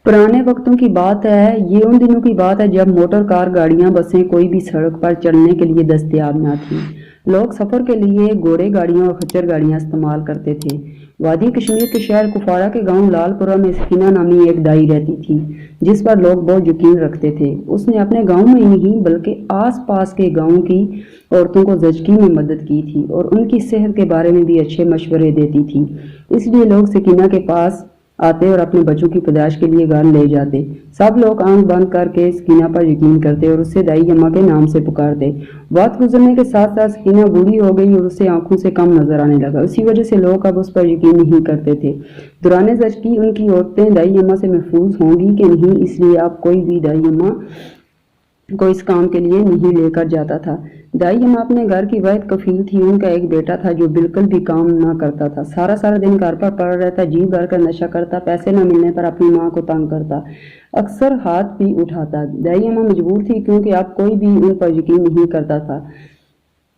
पुराने वक्तों की बात है। ये उन दिनों की बात है जब मोटर कार, गाड़ियां, बसें कोई भी सड़क पर चलने के लिए दस्तयाब न थी। लोग सफर के लिए घोड़े गाड़ियां और खच्चर गाड़ियां इस्तेमाल करते थे। वादी कश्मीर के शहर कुफवाड़ा के गांव लालपुरा में सकीना नामी एक दाई रहती थी, जिस पर लोग बहुत यकीन रखते थे। उसने अपने गांव में ही नहीं बल्कि आस पास के गांवों की औरतों को ज़चगी में मदद की थी और उनकी सेहत के बारे में भी अच्छे मशवरे देती थी। इसलिए लोग सकीना के पास आते और अपने बच्चों की पैदाइश के लिए घर ले जाते। सब लोग आंख बंद करके सकीना पर यकीन करते और उसे दाई अम्मा के नाम से पुकारते। वक्त गुजरने के साथ साथ सकीना बूढ़ी हो गई और उसे आंखों से कम नजर आने लगा। उसी वजह से लोग अब उस पर यकीन नहीं करते थे। दौरान ज़चगी उनकी औरतें दाई अम्मा से महफूज होंगी कि नहीं, इसलिए अब कोई भी दाई अम्मा को इस काम के लिए नहीं लेकर जाता था। दाई अम्मा अपने घर की वाहिद कफील थी। उनका एक बेटा था जो बिल्कुल भी काम ना करता था। सारा सारा दिन घर पर पड़ा रहता, जी भर कर नशा करता, पैसे न मिलने पर अपनी माँ को तंग करता, अक्सर हाथ भी उठाता। दाई अम्मा मजबूर थी क्योंकि अब कोई भी उन पर यकीन नहीं करता था।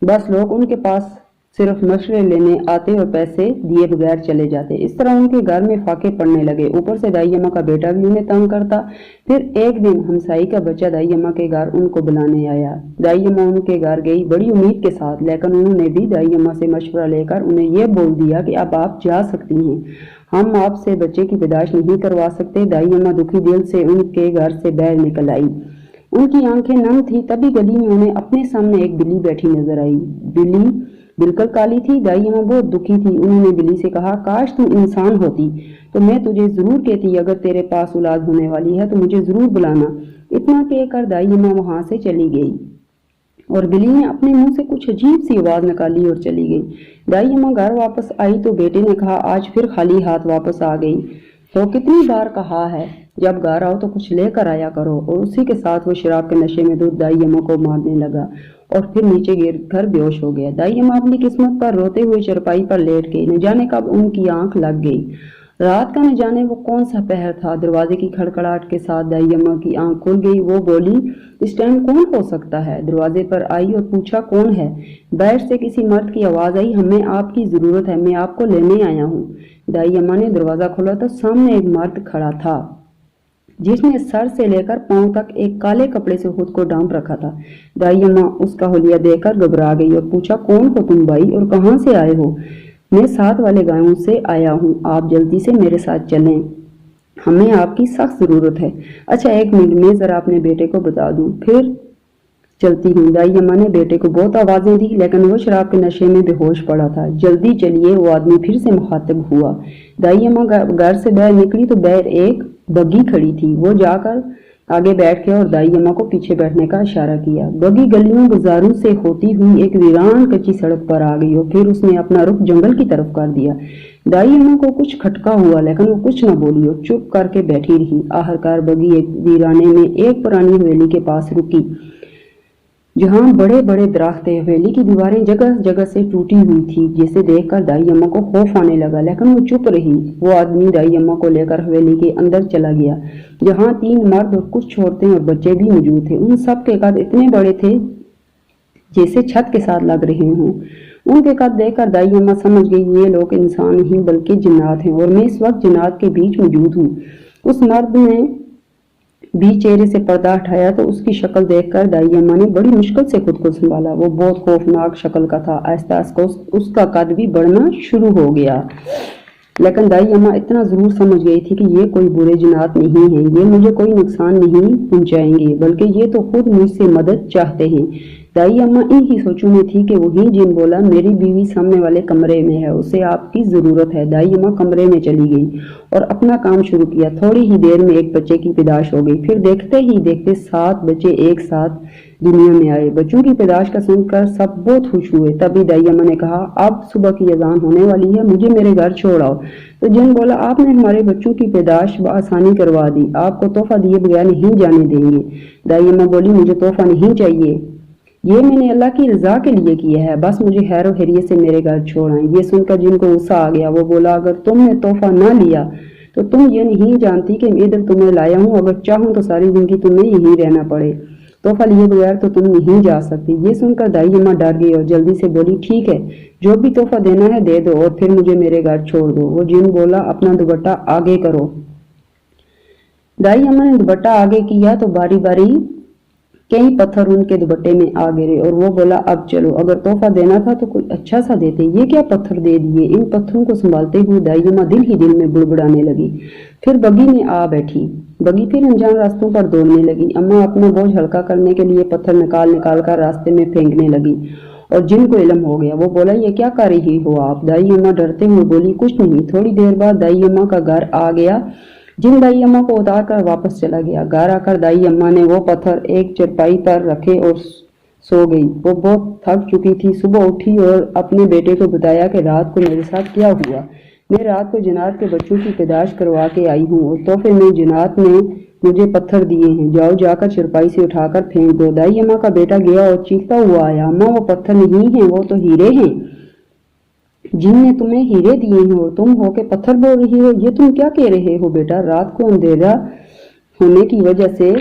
बस लोग उनके पास सिर्फ मशवरे लेने आते और पैसे दिए बगैर चले जाते। इस तरह उनके घर में फाके पड़ने लगे। ऊपर से दाई अम्मा का बेटा भी उन्हें तंग करता। फिर एक दिन हमसाई का बच्चा दाई अम्मा के घर उनको बुलाने आया। दाई अम्मा उनके घर गई बड़ी उम्मीद के साथ, लेकिन उन्होंने भी दाई अम्मा से मशवरा लेकर उन्हें यह बोल दिया कि अब आप जा सकती हैं, हम आपसे बच्चे की पैदाइश नहीं करवा सकते। दाई अम्मा दुखी दिल से उनके घर से बाहर निकल आई। उनकी आंखें नम थी। तभी गली में उन्हें अपने सामने एक बिल्ली बैठी नजर आई। बिल्ली बिल्कुल काली थी। दाई अम्मा बहुत दुखी थी। उन्होंने बिल्ली से कहा, काश तू इंसान होती तो मैं तुझे जरूर कहती, अगर तेरे पास औलाद होने वाली है तो मुझे जरूर बुलाना। इतना कहकर दाई अम्मा वहां से चली गई और बिल्ली ने अपने मुंह से कुछ अजीब सी आवाज निकाली और चली गई। दाई अम्मा घर वापस आई तो बेटे ने कहा, आज फिर खाली हाथ वापस आ गई। तो कितनी बार कहा है जब घर आओ तो कुछ लेकर आया करो। और उसी के साथ वो शराब के नशे में दूध दाई अम्मा को मारने लगा और फिर नीचे गिर कर बेहोश हो गया। दाई अम्मा अपनी किस्मत पर रोते हुए चरपाई पर लेट गई। न जाने कब उनकी आंख लग गई। रात का न जाने वो कौन सा पहर था। दरवाजे की खड़खड़ाहट के साथ दाई अम्मा की आंख खुल गई। वो बोली, इस टाइम कौन हो सकता है। दरवाजे पर आई और पूछा, कौन है। बाहर से किसी मर्द की आवाज आई, हमें आपकी जरूरत है, मैं आपको लेने आया हूँ। दाई अम्मा ने दरवाजा खोला तो सामने एक मर्द खड़ा था जिसने सर से लेकर पांव तक एक काले कपड़े से खुद को ढांप रखा था। दाई अम्मा उसका हुलिया देखकर घबरा गई और पूछा, कौन हो तुम भाई और कहाँ से आए हो। मैं साथ वाले गांव से आया हूँ, आप जल्दी से मेरे साथ चलें, हमें आपकी सख्त जरूरत है। अच्छा एक मिनट, मैं जरा अपने बेटे को बता दूं, फिर चलती हूँ। दाई अम्मा ने बेटे को बहुत आवाजें दी लेकिन वो शराब के नशे में बेहोश पड़ा था। जल्दी चलिए, वो आदमी फिर से मुखातिब हुआ। दाई अम्मा घर से बाहर निकली तो बाहर एक बग्गी खड़ी थी। वो जाकर आगे बैठ गया और दाई अम्मा को पीछे बैठने का इशारा किया। बग्गी गलियों बाजारों से होती हुई एक वीरान कच्ची सड़क पर आ गई और फिर उसने अपना रुख जंगल की तरफ कर दिया। दाई अम्मा को कुछ खटका हुआ लेकिन वो कुछ न बोली और चुप करके बैठी रही। आखिरकार बग्गी एक वीराने में एक पुरानी हवेली के पास रुकी जहां बड़े बड़े दरख्त थे। हवेली की दीवारें जगह जगह से टूटी हुई थी, जिसे देखकर दाई अम्मा को खौफ आने लगा, लेकिन वो चुप रही। वो आदमी दाई अम्मा को लेकर हवेली के अंदर चला गया जहां 3 मर्द और कुछ औरतें और बच्चे भी मौजूद थे। उन सब के कद इतने बड़े थे जैसे छत के साथ लग रहे हों। उनके कद देखकर दाई अम्मा समझ गई, ये लोग इंसान नहीं बल्कि जिन्नात हैं और मैं इस वक्त जिन्नात के बीच मौजूद हूँ। उस मर्द ने भी चेहरे से पर्दा हटाया तो उसकी शक्ल देखकर दाई अम्मा ने बड़ी मुश्किल से खुद को संभाला। वो बहुत खौफनाक शक्ल का था। आहिस्ता आहिस्ता उसका कद भी बढ़ना शुरू हो गया, लेकिन दाई अम्मा इतना जरूर समझ गई थी कि ये कोई बुरे जिन्नात नहीं हैं, ये मुझे कोई नुकसान नहीं पहुंचाएंगे, बल्कि ये तो खुद मुझसे मदद चाहते हैं। दाई अम्मा इन्हीं सोचों में थी कि वही जिन बोला, मेरी बीवी सामने वाले कमरे में है, उसे आपकी जरूरत है। दाई अम्मा कमरे में चली गई और अपना काम शुरू किया। थोड़ी ही देर में एक बच्चे की पैदाइश हो गई। फिर देखते ही देखते 7 बच्चे एक साथ दुनिया में आए। बच्चों की पैदाइश का सुनकर सब बहुत खुश हुए। तभी दाई अम्मा ने कहा, अब सुबह की अजान होने वाली है, मुझे मेरे घर छोड़ आओ। तो जिन बोला, आपने हमारे बच्चों की पैदाइश आसानी करवा दी, आपको तोहफा दिए बगैर नहीं जाने देंगे। दाई अम्मा बोली, मुझे तोहफा नहीं चाहिए, ये मैंने अल्लाह की रजा के लिए किया है, बस मुझे खैर खैरियत से मेरे घर छोड़ आए। ये सुनकर जिनको गुस्सा आ गया वो बोला, अगर तुमने तोहफा ना लिया तो तुम ये नहीं जानती कि मैं इधर तुम्हें लाया हूँ, अगर चाहूँ तो सारी जिंदगी तुम्हें यहीं रहना पड़े, तोहफा लिए बगैर तो तुम नहीं जा सकती। ये सुनकर दाई अम्मा डर गई और जल्दी से बोली, ठीक है, जो भी तोहफा देना है दे दो और फिर मुझे मेरे घर छोड़ दो। वो जिन बोला, अपना दुपट्टा आगे करो। दाई अम्मा ने दुपट्टा आगे किया तो बारी बारी कई पत्थर उनके दुपट्टे में आ गिरे और वो बोला, अब चलो, अगर तोहफा देना था तो कोई अच्छा सा देते, ये क्या पत्थर दे दिए। इन पत्थरों को संभालते हुए दाई अम्मा दिल ही दिल में बुड़बुड़ाने लगी। फिर बगी में आ बैठी। बगी फिर अनजान रास्तों पर दौड़ने लगी। अम्मा अपना बोझ हल्का करने के लिए पत्थर निकाल निकाल कर रास्ते में फेंकने लगी और जिन को इल्म हो गया। वो बोला, ये क्या कर रही हो आप। दाई अम्मा डरते हुए बोली, कुछ नहीं। थोड़ी देर बाद दाई अम्मा का घर आ गया। जिन दाई अम्मा को उतार कर वापस चला गया। घर आकर दाई अम्मा ने वो पत्थर एक चरपाई पर रखे और सो गई। वो बहुत थक चुकी थी। सुबह उठी और अपने बेटे को बताया कि रात को मेरे साथ क्या हुआ। मैं रात को जन्नत के बच्चों की पैदाश करवा के आई हूँ और तोहफे में जन्नत ने मुझे पत्थर दिए हैं। जाओ, जाकर चरपाई से उठाकर फेंक दो। दाई अम्मा का बेटा गया और चीखता हुआ आया, अम्मा वो पत्थर नहीं है, वो तो हीरे हैं। जिन ने तुम्हें हीरे दिए हैं और तुम हो के पत्थर बोल रही हो। ये तुम क्या कह रहे हो बेटा। रात को अंधेरा होने की वजह से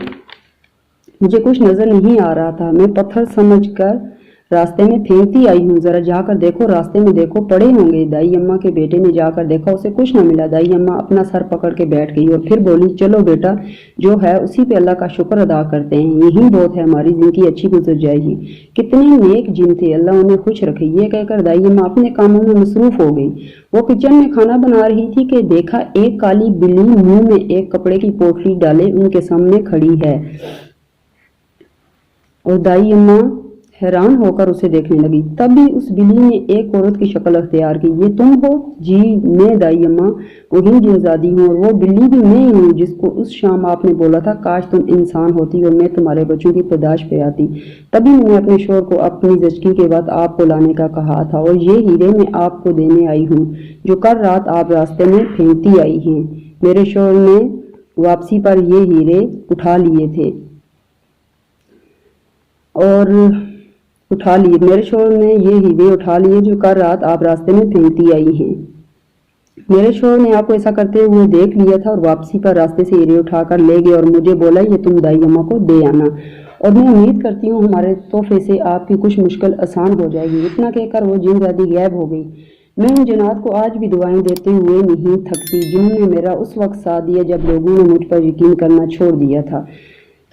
मुझे कुछ नजर नहीं आ रहा था। मैं पत्थर समझकर रास्ते में फेंकती आई हूँ। जरा जाकर देखो, रास्ते में देखो, पड़े होंगे। दाई अम्मा के बेटे ने जाकर देखा, उसे कुछ न मिला। दाई अम्मा अपना सर पकड़ के बैठ गई और फिर बोली, चलो बेटा, जो है उसी पे अल्लाह का शुक्र अदा करते हैं। यही बहुत है, हमारी जिंदगी अच्छी गुजर जाएगी। कितने नेक जिन थे, अल्लाह उन्हें खुश रखे। ये कहकर दाई अम्मा अपने कामों में मसरूफ हो गई। वो किचन में खाना बना रही थी कि देखा एक काली बिल्ली मुंह में एक कपड़े की पोटली डाले उनके सामने खड़ी है और दाई अम्मा हैरान होकर उसे देखने लगी। तभी उस बिल्ली ने एक औरत की शक्ल अख्तियार की। ये तुम हो? जी, मैं दाई अम्मा कोहिन जिनजादी हूँ और वो बिल्ली भी मैं ही हूँ जिसको उस शाम आपने बोला था काश तुम इंसान होती और मैं तुम्हारे बच्चों की पैदाश पे आती। तभी मैंने अपने शोर को अपनी जचकी के बाद आपको लाने का कहा था और ये हीरे मैं आपको देने आई हूँ जो कल रात आप रास्ते में फेंकती आई हैं। मेरे शोर ने वापसी पर ये हीरे उठा लिए थे और मेरे शोहर ने ये हीरे उठा लिए जो कल रात आप रास्ते में फेंकती आई हैं। मेरे शोहर ने आपको ऐसा करते हुए देख लिया था और वापसी पर रास्ते से हीरे उठाकर ले गए और मुझे बोला, ये तुम दाई अम्मा को दे आना और मैं उम्मीद करती हूँ हमारे तोहफे से आपकी कुछ मुश्किल आसान हो जाएगी। इतना कहकर वो जिनजादी गायब हो गई। मैं उन जन्नत को आज भी दुआएं देते हुए नहीं थकती जिन्होंने मेरा उस वक्त साथ दिया जब लोगों ने मुझ पर यकीन करना छोड़ दिया था।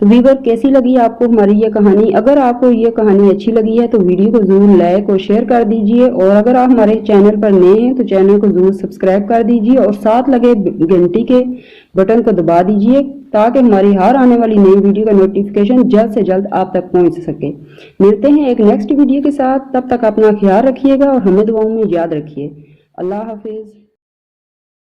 तो व्यूअर, कैसी लगी आपको हमारी ये कहानी। अगर आपको ये कहानी अच्छी लगी है तो वीडियो को जरूर लाइक और शेयर कर दीजिए और अगर आप हमारे चैनल पर नए हैं तो चैनल को जरूर सब्सक्राइब कर दीजिए और साथ लगे घंटी के बटन को दबा दीजिए ताकि हमारी हर आने वाली नई वीडियो का नोटिफिकेशन जल्द से जल्द आप तक पहुंच सके। मिलते हैं एक नेक्स्ट वीडियो के साथ, तब तक अपना ख्याल रखिएगा और हमें दुआओं में याद रखिए। अल्लाह हाफिज।